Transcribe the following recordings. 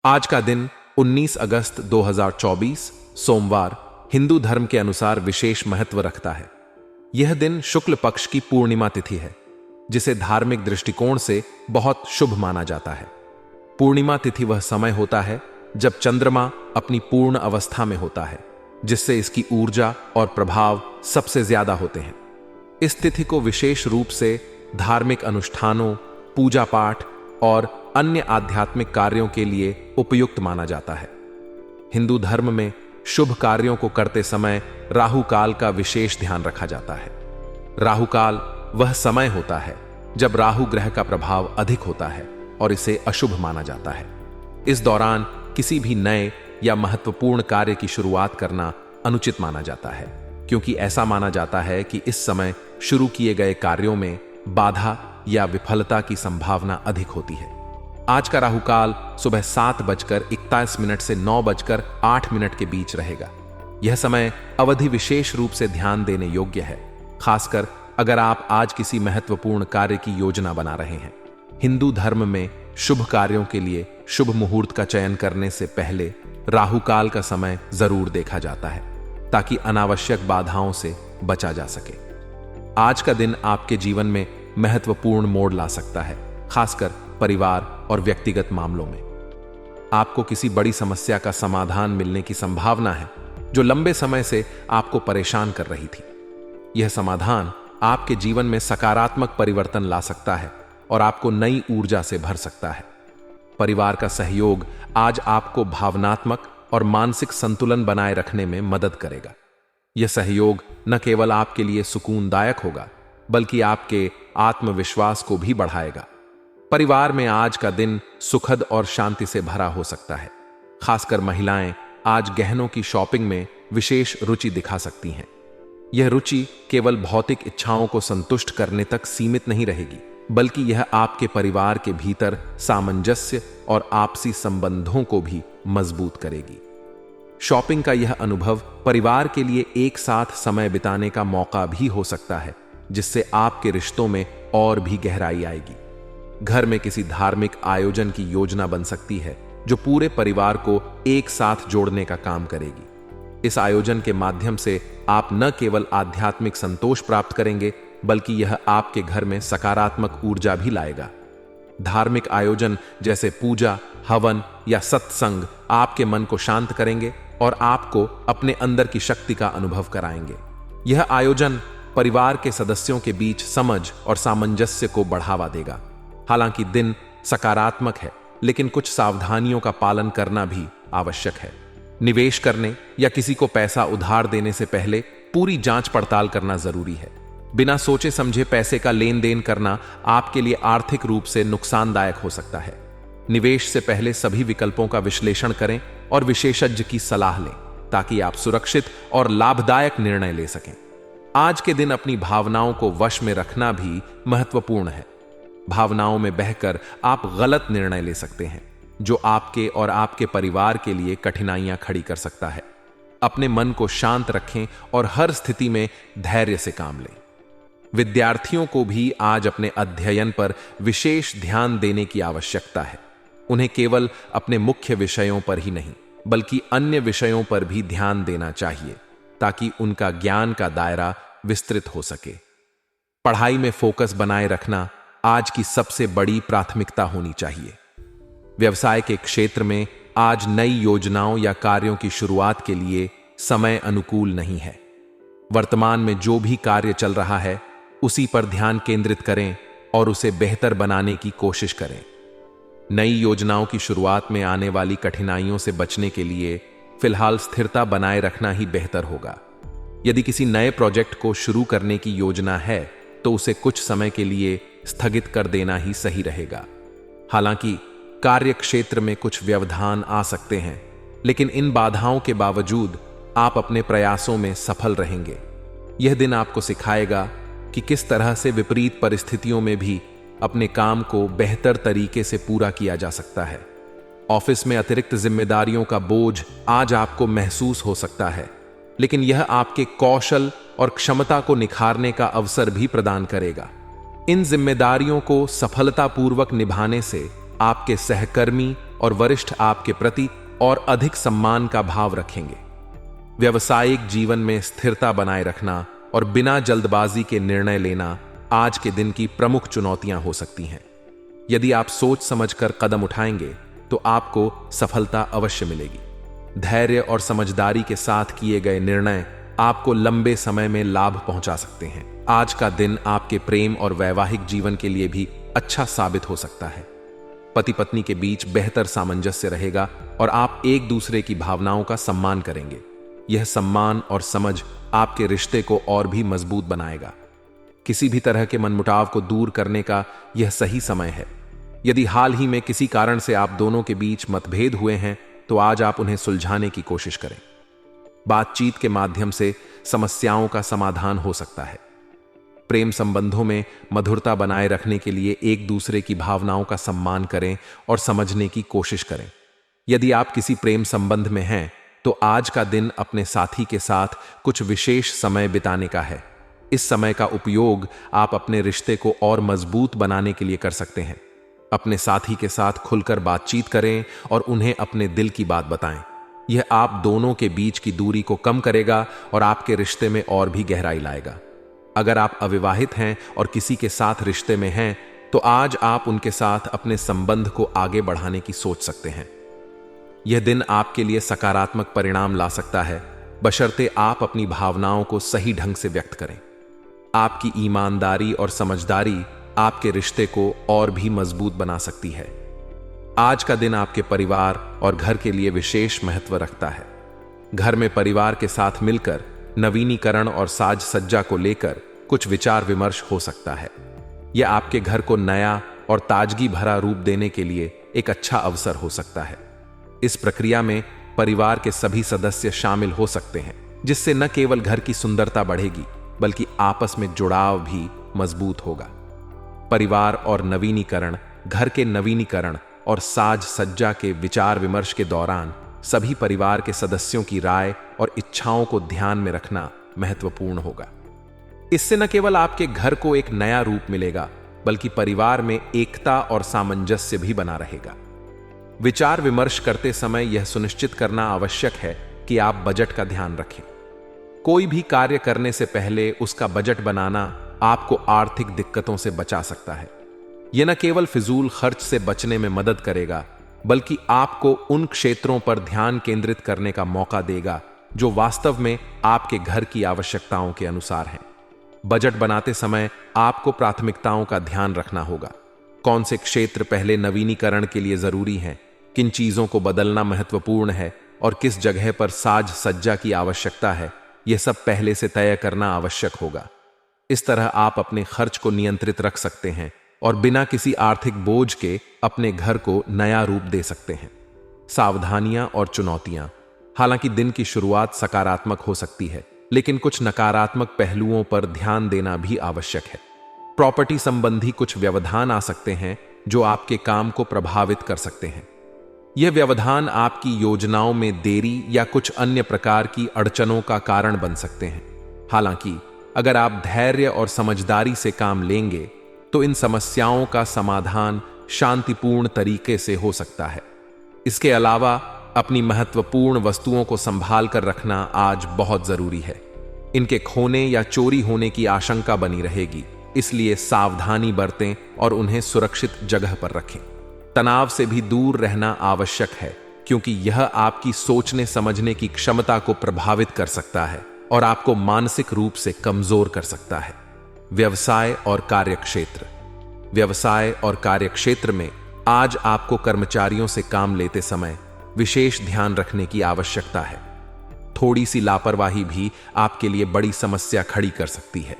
आज का दिन 19 अगस्त 2024 सोमवार हिंदू धर्म के अनुसार विशेष महत्व रखता है। यह दिन शुक्ल पक्ष की पूर्णिमा तिथि है, जिसे धार्मिक दृष्टिकोण से बहुत शुभ माना जाता है। पूर्णिमा तिथि वह समय होता है जब चंद्रमा अपनी पूर्ण अवस्था में होता है, जिससे इसकी ऊर्जा और प्रभाव सबसे ज्यादा होते हैं। इस तिथि को विशेष रूप से धार्मिक अनुष्ठानों, पूजा पाठ और अन्य आध्यात्मिक कार्यों के लिए उपयुक्त माना जाता है। हिंदू धर्म में शुभ कार्यों को करते समय राहु काल का विशेष ध्यान रखा जाता है। राहु काल वह समय होता है जब राहु ग्रह का प्रभाव अधिक होता है और इसे अशुभ माना जाता है। इस दौरान किसी भी नए या महत्वपूर्ण कार्य की शुरुआत करना अनुचित माना जाता है, क्योंकि ऐसा माना जाता है कि इस समय शुरू किए गए कार्यों में बाधा या विफलता की संभावना अधिक होती है। आज का राहु काल सुबह 7:41 से 9:08 के बीच रहेगा। यह समय अवधि विशेष रूप से ध्यान देने योग्य है, खासकर अगर आप आज किसी महत्वपूर्ण कार्य की योजना बना रहे हैं। हिंदू धर्म में शुभ कार्यों के लिए शुभ मुहूर्त का चयन करने से पहले राहु काल का समय जरूर देखा जाता है, ताकि अनावश्यक बाधाओं से बचा जा सके। आज का दिन आपके जीवन में महत्वपूर्ण मोड़ ला सकता है, खासकर परिवार और व्यक्तिगत मामलों में। आपको किसी बड़ी समस्या का समाधान मिलने की संभावना है, जो लंबे समय से आपको परेशान कर रही थी। यह समाधान आपके जीवन में सकारात्मक परिवर्तन ला सकता है और आपको नई ऊर्जा से भर सकता है। परिवार का सहयोग आज आपको भावनात्मक और मानसिक संतुलन बनाए रखने में मदद करेगा। यह सहयोग न केवल आपके लिए सुकूनदायक होगा, बल्कि आपके आत्मविश्वास को भी बढ़ाएगा। परिवार में आज का दिन सुखद और शांति से भरा हो सकता है। खासकर महिलाएं आज गहनों की शॉपिंग में विशेष रुचि दिखा सकती हैं। यह रुचि केवल भौतिक इच्छाओं को संतुष्ट करने तक सीमित नहीं रहेगी, बल्कि यह आपके परिवार के भीतर सामंजस्य और आपसी संबंधों को भी मजबूत करेगी। शॉपिंग का यह अनुभव परिवार के लिए एक साथ समय बिताने का मौका भी हो सकता है, जिससे आपके रिश्तों में और भी गहराई आएगी। घर में किसी धार्मिक आयोजन की योजना बन सकती है, जो पूरे परिवार को एक साथ जोड़ने का काम करेगी। इस आयोजन के माध्यम से आप न केवल आध्यात्मिक संतोष प्राप्त करेंगे, बल्कि यह आपके घर में सकारात्मक ऊर्जा भी लाएगा। धार्मिक आयोजन जैसे पूजा, हवन या सत्संग आपके मन को शांत करेंगे और आपको अपने अंदर की शक्ति का अनुभव कराएंगे। यह आयोजन परिवार के सदस्यों के बीच समझ और सामंजस्य को बढ़ावा देगा। हालांकि दिन सकारात्मक है, लेकिन कुछ सावधानियों का पालन करना भी आवश्यक है। निवेश करने या किसी को पैसा उधार देने से पहले पूरी जांच पड़ताल करना जरूरी है। बिना सोचे समझे पैसे का लेन देन करना आपके लिए आर्थिक रूप से नुकसानदायक हो सकता है। निवेश से पहले सभी विकल्पों का विश्लेषण करें और विशेषज्ञ की सलाह लें, ताकि आप सुरक्षित और लाभदायक निर्णय ले सकें। आज के दिन अपनी भावनाओं को वश में रखना भी महत्वपूर्ण है। भावनाओं में बहकर आप गलत निर्णय ले सकते हैं, जो आपके और आपके परिवार के लिए कठिनाइयां खड़ी कर सकता है। अपने मन को शांत रखें और हर स्थिति में धैर्य से काम लें। विद्यार्थियों को भी आज अपने अध्ययन पर विशेष ध्यान देने की आवश्यकता है। उन्हें केवल अपने मुख्य विषयों पर ही नहीं, बल्कि अन्य विषयों पर भी ध्यान देना चाहिए, ताकि उनका ज्ञान का दायरा विस्तृत हो सके। पढ़ाई में फोकस बनाए रखना आज की सबसे बड़ी प्राथमिकता होनी चाहिए। व्यवसाय के क्षेत्र में आज नई योजनाओं या कार्यों की शुरुआत के लिए समय अनुकूल नहीं है। वर्तमान में जो भी कार्य चल रहा है, उसी पर ध्यान केंद्रित करें और उसे बेहतर बनाने की कोशिश करें। नई योजनाओं की शुरुआत में आने वाली कठिनाइयों से बचने के लिए फिलहाल स्थिरता बनाए रखना ही बेहतर होगा। यदि किसी नए प्रोजेक्ट को शुरू करने की योजना है, तो उसे कुछ समय के लिए स्थगित कर देना ही सही रहेगा। हालांकि कार्य क्षेत्र में कुछ व्यवधान आ सकते हैं, लेकिन इन बाधाओं के बावजूद आप अपने प्रयासों में सफल रहेंगे। यह दिन आपको सिखाएगा कि किस तरह से विपरीत परिस्थितियों में भी अपने काम को बेहतर तरीके से पूरा किया जा सकता है। ऑफिस में अतिरिक्त जिम्मेदारियों का बोझ आज आपको महसूस हो सकता है, लेकिन यह आपके कौशल और क्षमता को निखारने का अवसर भी प्रदान करेगा। इन जिम्मेदारियों को सफलतापूर्वक निभाने से आपके सहकर्मी और वरिष्ठ आपके प्रति और अधिक सम्मान का भाव रखेंगे। व्यावसायिक जीवन में स्थिरता बनाए रखना और बिना जल्दबाजी के निर्णय लेना आज के दिन की प्रमुख चुनौतियां हो सकती हैं। यदि आप सोच समझकर कदम उठाएंगे तो आपको सफलता अवश्य मिलेगी। धैर्य और समझदारी के साथ किए गए निर्णय आपको लंबे समय में लाभ पहुंचा सकते हैं। आज का दिन आपके प्रेम और वैवाहिक जीवन के लिए भी अच्छा साबित हो सकता है। पति पत्नी के बीच बेहतर सामंजस्य रहेगा और आप एक दूसरे की भावनाओं का सम्मान करेंगे। यह सम्मान और समझ आपके रिश्ते को और भी मजबूत बनाएगा। किसी भी तरह के मनमुटाव को दूर करने का यह सही समय है। यदि हाल ही में किसी कारण से आप दोनों के बीच मतभेद हुए हैं तो आज आप उन्हें सुलझाने की कोशिश करें। बातचीत के माध्यम से समस्याओं का समाधान हो सकता है। प्रेम संबंधों में मधुरता बनाए रखने के लिए एक दूसरे की भावनाओं का सम्मान करें और समझने की कोशिश करें। यदि आप किसी प्रेम संबंध में हैं तो आज का दिन अपने साथी के साथ कुछ विशेष समय बिताने का है। इस समय का उपयोग आप अपने रिश्ते को और मजबूत बनाने के लिए कर सकते हैं। अपने साथी के साथ खुलकर बातचीत करें और उन्हें अपने दिल की बात बताएं। यह आप दोनों के बीच की दूरी को कम करेगा और आपके रिश्ते में और भी गहराई लाएगा। अगर आप अविवाहित हैं और किसी के साथ रिश्ते में हैं तो आज आप उनके साथ अपने संबंध को आगे बढ़ाने की सोच सकते हैं। यह दिन आपके लिए सकारात्मक परिणाम ला सकता है, बशर्ते आप अपनी भावनाओं को सही ढंग से व्यक्त करें। आपकी ईमानदारी और समझदारी आपके रिश्ते को और भी मजबूत बना सकती है। आज का दिन आपके परिवार और घर के लिए विशेष महत्व रखता है। घर में परिवार के साथ मिलकर नवीनीकरण और साज सज्जा को लेकर कुछ विचार विमर्श हो सकता है। यह आपके घर को नया और ताजगी भरा रूप देने के लिए एक अच्छा अवसर हो सकता है। इस प्रक्रिया में परिवार के सभी सदस्य शामिल हो सकते हैं, जिससे न केवल घर की सुंदरता बढ़ेगी बल्कि आपस में जुड़ाव भी मजबूत होगा। परिवार और नवीनीकरण, घर के नवीनीकरण और साज सज्जा के विचार विमर्श के दौरान सभी परिवार के सदस्यों की राय और इच्छाओं को ध्यान में रखना महत्वपूर्ण होगा। इससे न केवल आपके घर को एक नया रूप मिलेगा बल्कि परिवार में एकता और सामंजस्य भी बना रहेगा। विचार विमर्श करते समय यह सुनिश्चित करना आवश्यक है कि आप बजट का ध्यान रखें। कोई भी कार्य करने से पहले उसका बजट बनाना आपको आर्थिक दिक्कतों से बचा सकता है। यह न केवल फिजूल खर्च से बचने में मदद करेगा बल्कि आपको उन क्षेत्रों पर ध्यान केंद्रित करने का मौका देगा जो वास्तव में आपके घर की आवश्यकताओं के अनुसार हैं। बजट बनाते समय आपको प्राथमिकताओं का ध्यान रखना होगा। कौन से क्षेत्र पहले नवीनीकरण के लिए जरूरी हैं, किन चीजों को बदलना महत्वपूर्ण है और किस जगह पर साज सज्जा की आवश्यकता है, यह सब पहले से तय करना आवश्यक होगा। इस तरह आप अपने खर्च को नियंत्रित रख सकते हैं और बिना किसी आर्थिक बोझ के अपने घर को नया रूप दे सकते हैं। सावधानियां और चुनौतियां। हालांकि दिन की शुरुआत सकारात्मक हो सकती है, लेकिन कुछ नकारात्मक पहलुओं पर ध्यान देना भी आवश्यक है। प्रॉपर्टी संबंधी कुछ व्यवधान आ सकते हैं जो आपके काम को प्रभावित कर सकते हैं। यह व्यवधान आपकी योजनाओं में देरी या कुछ अन्य प्रकार की अड़चनों का कारण बन सकते हैं। हालांकि अगर आप धैर्य और समझदारी से काम लेंगे तो इन समस्याओं का समाधान शांतिपूर्ण तरीके से हो सकता है। इसके अलावा अपनी महत्वपूर्ण वस्तुओं को संभाल कर रखना आज बहुत जरूरी है। इनके खोने या चोरी होने की आशंका बनी रहेगी, इसलिए सावधानी बरतें और उन्हें सुरक्षित जगह पर रखें। तनाव से भी दूर रहना आवश्यक है क्योंकि यह आपकी सोचने समझने की क्षमता को प्रभावित कर सकता है और आपको मानसिक रूप से कमजोर कर सकता है। व्यवसाय और कार्यक्षेत्र। व्यवसाय और कार्यक्षेत्र में आज आपको कर्मचारियों से काम लेते समय विशेष ध्यान रखने की आवश्यकता है। थोड़ी सी लापरवाही भी आपके लिए बड़ी समस्या खड़ी कर सकती है,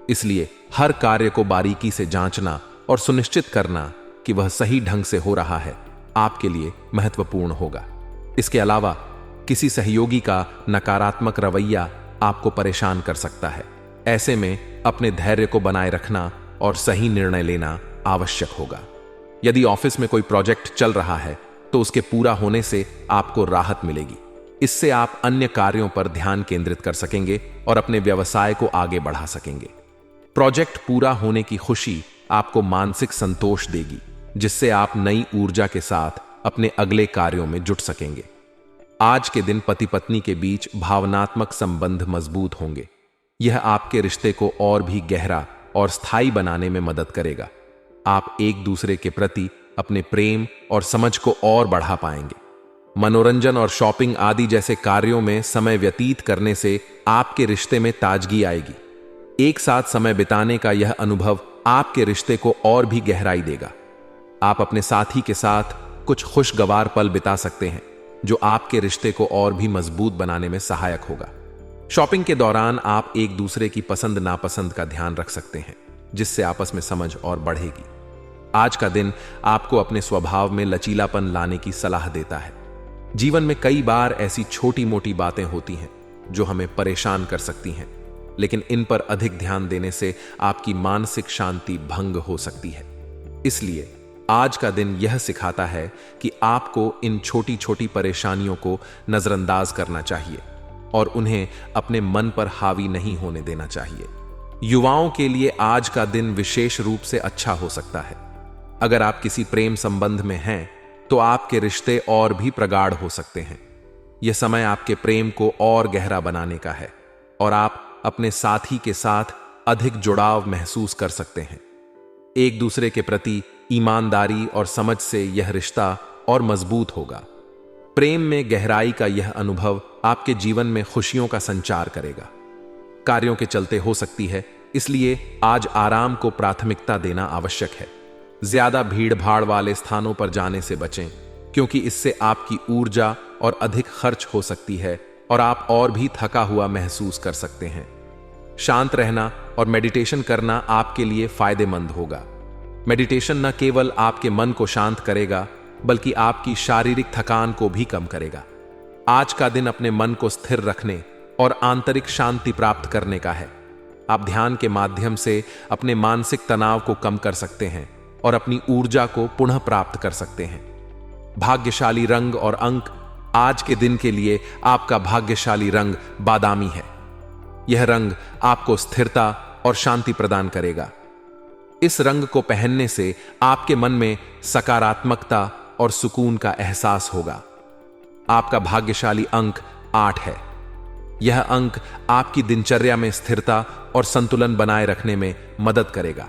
इसलिए हर कार्य को बारीकी से जांचना और सुनिश्चित करना कि वह सही ढंग से हो रहा है आपके लिए महत्वपूर्ण होगा। इसके अलावा किसी सहयोगी का नकारात्मक रवैया आपको परेशान कर सकता है। ऐसे में अपने धैर्य को बनाए रखना और सही निर्णय लेना आवश्यक होगा। यदि ऑफिस में कोई प्रोजेक्ट चल रहा है तो उसके पूरा होने से आपको राहत मिलेगी। इससे आप अन्य कार्यों पर ध्यान केंद्रित कर सकेंगे और अपने व्यवसाय को आगे बढ़ा सकेंगे। प्रोजेक्ट पूरा होने की खुशी आपको मानसिक संतोष देगी, जिससे आप नई ऊर्जा के साथ अपने अगले कार्यों में जुट सकेंगे। आज के दिन पति पत्नी के बीच भावनात्मक संबंध मजबूत होंगे। यह आपके रिश्ते को और भी गहरा और स्थायी बनाने में मदद करेगा। आप एक दूसरे के प्रति अपने प्रेम और समझ को और बढ़ा पाएंगे। मनोरंजन और शॉपिंग आदि जैसे कार्यों में समय व्यतीत करने से आपके रिश्ते में ताजगी आएगी। एक साथ समय बिताने का यह अनुभव आपके रिश्ते को और भी गहराई देगा। आप अपने साथी के साथ कुछ खुशगवार पल बिता सकते हैं, जो आपके रिश्ते को और भी मजबूत बनाने में सहायक होगा। शॉपिंग के दौरान आप एक दूसरे की पसंद नापसंद का ध्यान रख सकते हैं, जिससे आपस में समझ और बढ़ेगी। आज का दिन आपको अपने स्वभाव में लचीलापन लाने की सलाह देता है। जीवन में कई बार ऐसी छोटी मोटी बातें होती हैं जो हमें परेशान कर सकती हैं, लेकिन इन पर अधिक ध्यान देने से आपकी मानसिक शांति भंग हो सकती है। इसलिए आज का दिन यह सिखाता है कि आपको इन छोटी छोटी परेशानियों को नजरअंदाज करना चाहिए और उन्हें अपने मन पर हावी नहीं होने देना चाहिए। युवाओं के लिए आज का दिन विशेष रूप से अच्छा हो सकता है। अगर आप किसी प्रेम संबंध में हैं, तो आपके रिश्ते और भी प्रगाढ़ हो सकते हैं। यह समय आपके प्रेम को और गहरा बनाने का है और आप अपने साथी के साथ अधिक जुड़ाव महसूस कर सकते हैं। एक दूसरे के प्रति ईमानदारी और समझ से यह रिश्ता और मजबूत होगा। प्रेम में गहराई का यह अनुभव आपके जीवन में खुशियों का संचार करेगा। कार्यों के चलते हो सकती है, इसलिए आज आराम को प्राथमिकता देना आवश्यक है। ज्यादा भीड़ भाड़ वाले स्थानों पर जाने से बचें, क्योंकि इससे आपकी ऊर्जा और अधिक खर्च हो सकती है और आप और भी थका हुआ महसूस कर सकते हैं। शांत रहना और मेडिटेशन करना आपके लिए फायदेमंद होगा। मेडिटेशन न केवल आपके मन को शांत करेगा, बल्कि आपकी शारीरिक थकान को भी कम करेगा। आज का दिन अपने मन को स्थिर रखने और आंतरिक शांति प्राप्त करने का है। आप ध्यान के माध्यम से अपने मानसिक तनाव को कम कर सकते हैं और अपनी ऊर्जा को पुनः प्राप्त कर सकते हैं। भाग्यशाली रंग और अंक आज के दिन के लिए आपका भाग्यशाली रंग बादामी है। यह रंग आपको स्थिरता और शांति प्रदान करेगा। इस रंग को पहनने से आपके मन में सकारात्मकता और सुकून का एहसास होगा। आपका भाग्यशाली अंक 8 है। यह अंक आपकी दिनचर्या में स्थिरता और संतुलन बनाए रखने में मदद करेगा।